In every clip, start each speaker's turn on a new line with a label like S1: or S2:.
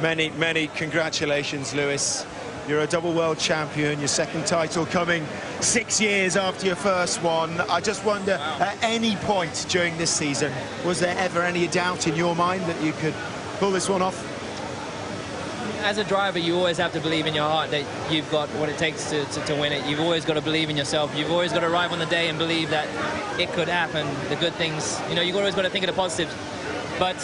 S1: Many congratulations, Lewis. You're a double world champion, your second title coming 6 years after your first one. I just wonder, at any point during this season, was there ever any doubt in your mind that you could pull this one off?
S2: As a driver, you always have to believe in your heart that you've got what it takes to win it. You've always got to believe in yourself. You've always got to arrive on the day and believe that it could happen, the good things. You know, you've always got to think of the positives. But,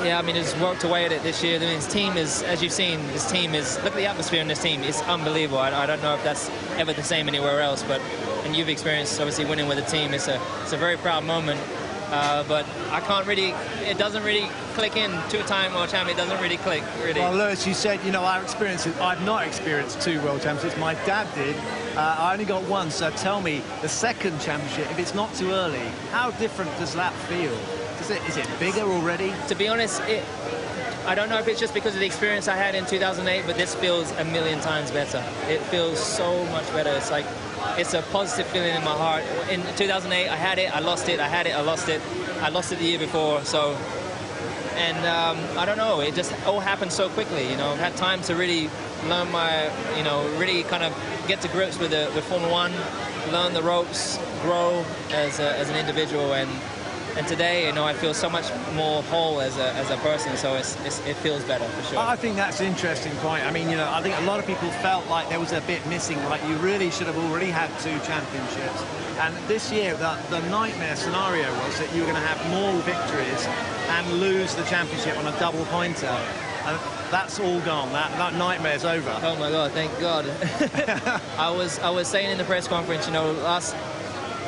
S2: yeah, I mean, it's worked away at it this year. I mean, his team is, as you've seen, his team is, look at the atmosphere in this team. It's unbelievable. I don't know if that's ever the same anywhere else, but, and you've experienced, obviously, winning with a team. It's a very proud moment. But I can't really, it doesn't really click in. Two-time world champion, it doesn't really click, really.
S3: Well, Lewis, you said, you know, our experiences, I've not experienced 2 world championships. My dad did. I only got 1, so tell me, the second championship, if it's not too early, how different does that feel? Is it bigger already?
S2: To be honest, I don't know if it's just because of the experience I had in 2008, but this feels a million times better. It feels so much better. It's like, it's a positive feeling in my heart. In 2008, I had it, I lost it, I had it, I lost it. I lost it the year before, so... And I don't know, it just all happened so quickly, you know. I've had time to really learn my, you know, really kind of get to grips with Formula One, learn the ropes, grow as an individual, and today, you know, I feel so much more whole as a person, so it feels better, for sure.
S3: I think that's an interesting point. I mean, you know, I think a lot of people felt like there was a bit missing, like you really should have already had 2 championships. And this year, the nightmare scenario was that you were going to have more victories and lose the championship on a double pointer. And that's all gone. That nightmare's over.
S2: Oh my God, thank God. I was saying in the press conference, you know,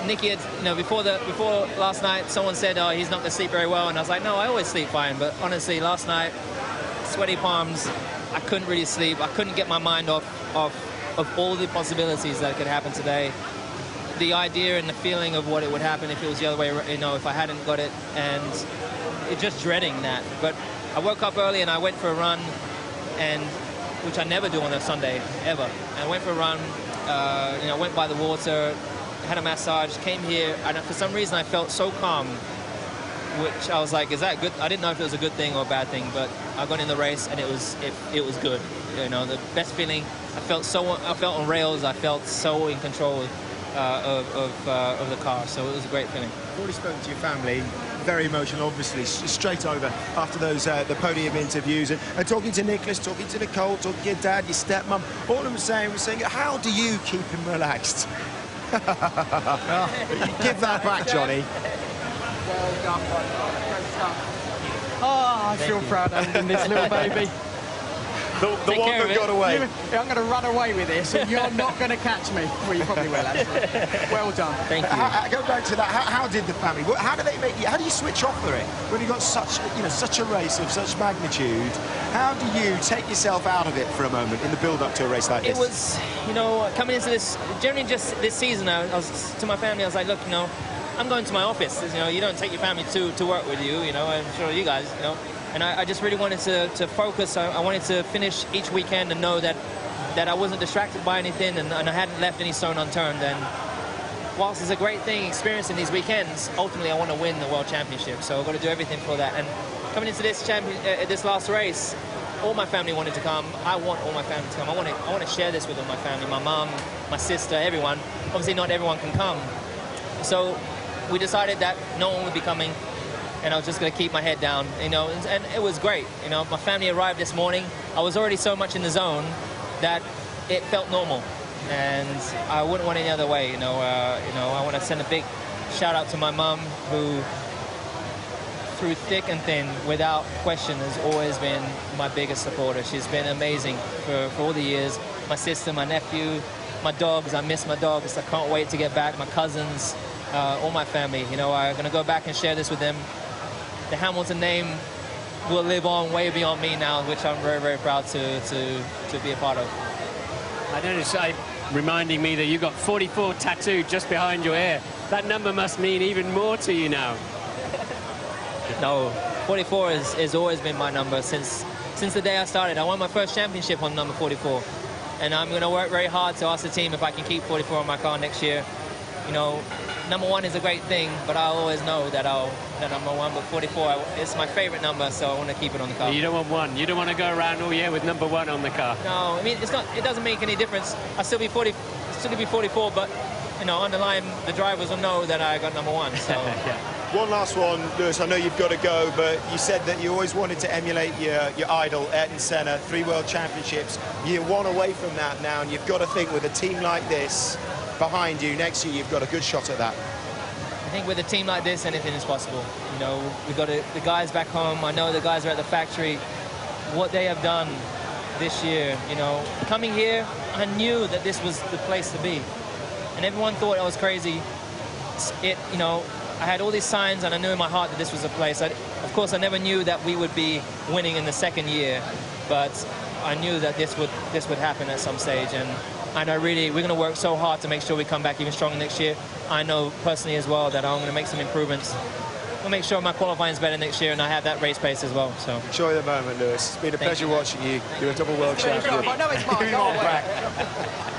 S2: Nicky had, you know, before last night, someone said, oh, he's not going to sleep very well, and I was like, no, I always sleep fine. But honestly, last night, sweaty palms, I couldn't really sleep. I couldn't get my mind off all the possibilities that could happen today. The idea and the feeling of what it would happen if it was the other way, you know, if I hadn't got it, and just dreading that. But I woke up early and I went for a run, and which I never do on a Sunday, ever. I went for a run, you know, went by the water, had a massage, came here, and for some reason I felt so calm, which I was like, is that good? I didn't know if it was a good thing or a bad thing, but I got in the race and it was good. You know, the best feeling. I felt on rails. I felt so in control of the car, so it was a great feeling.
S1: You've already spoken to your family, very emotional, obviously, straight over after those the podium interviews, and talking to Nicholas, talking to Nicole, talking to your dad, your stepmom. All of them was saying, how do you keep him relaxed? Give that back, Johnny.
S4: Well done, great stuff. Oh, I feel proud of having this little baby.
S1: The one that got away.
S4: I'm going to run away with this, and you're not going to catch me. Well, you probably will, actually. Well done.
S2: Thank you.
S1: Go back to that. How did the family? How do they make you? How do you switch off for it when you've got such a race of such magnitude? How do you take yourself out of it for a moment in the build-up to a race like this?
S2: It was, you know, coming into this, generally just this season, I was to my family. I was like, look, you know, I'm going to my office. You know, you don't take your family to work with you. You know, I'm sure you guys, you know. And I just really wanted to focus. I wanted to finish each weekend and know that I wasn't distracted by anything, and I hadn't left any stone unturned. And whilst it's a great thing experiencing these weekends, ultimately I want to win the World Championship. So I've got to do everything for that. And coming into this this last race, all my family wanted to come. I want all my family to come. I want to share this with all my family, my mom, my sister, everyone. Obviously not everyone can come. So we decided that no one would be coming, and I was just going to keep my head down, you know, and it was great. You know, my family arrived this morning. I was already so much in the zone that it felt normal, and I wouldn't want it any other way. You know, I want to send a big shout out to my mum, who, through thick and thin, without question, has always been my biggest supporter. She's been amazing for all the years. My sister, my nephew, my dogs. I miss my dogs. I can't wait to get back. My cousins, all my family. You know, I'm going to go back and share this with them. The Hamilton name will live on way beyond me now, which I'm very, very proud to be a part of.
S5: I noticed, reminding me that you've got 44 tattooed just behind your ear. That number must mean even more to you now.
S2: No, 44 has always been my number since the day I started. I won my first championship on number 44. And I'm going to work very hard to ask the team if I can keep 44 on my car next year. you know, number 1 is a great thing, but I always know that that number 1. But 44 is my favorite number, so I want to keep it on the car.
S5: You don't want 1. You don't want to go around all year with number 1 on the car.
S2: No, I mean it's not. It doesn't make any difference. I still be 40, still be 44, but you know, underlying the drivers will know that I got number 1. So.
S5: Yeah.
S1: One last one, Lewis. I know you've got to go, but you said that you always wanted to emulate your idol, Ayrton Senna, 3 World Championships. You're 1 away from that now, and you've got to think with a team like this behind you next year, you've got a good shot at that.
S2: I think with a team like this, anything is possible. You know, we've got the guys back home. I know the guys are at the factory. What they have done this year, you know, coming here, I knew that this was the place to be, and everyone thought I was crazy. You know, I had all these signs, and I knew in my heart that this was a place. Of course, I never knew that we would be winning in the 2nd year, but I knew that this would happen at some stage, and we're going to work so hard to make sure we come back even stronger next year. I know personally as well that I'm going to make some improvements. I'll make sure my qualifying is better next year, and I have that race pace as well. So
S1: enjoy the moment, Lewis. It's been a pleasure watching you. You're a double world
S4: It's been a
S1: champion.
S4: job. I know it's mine. Go away.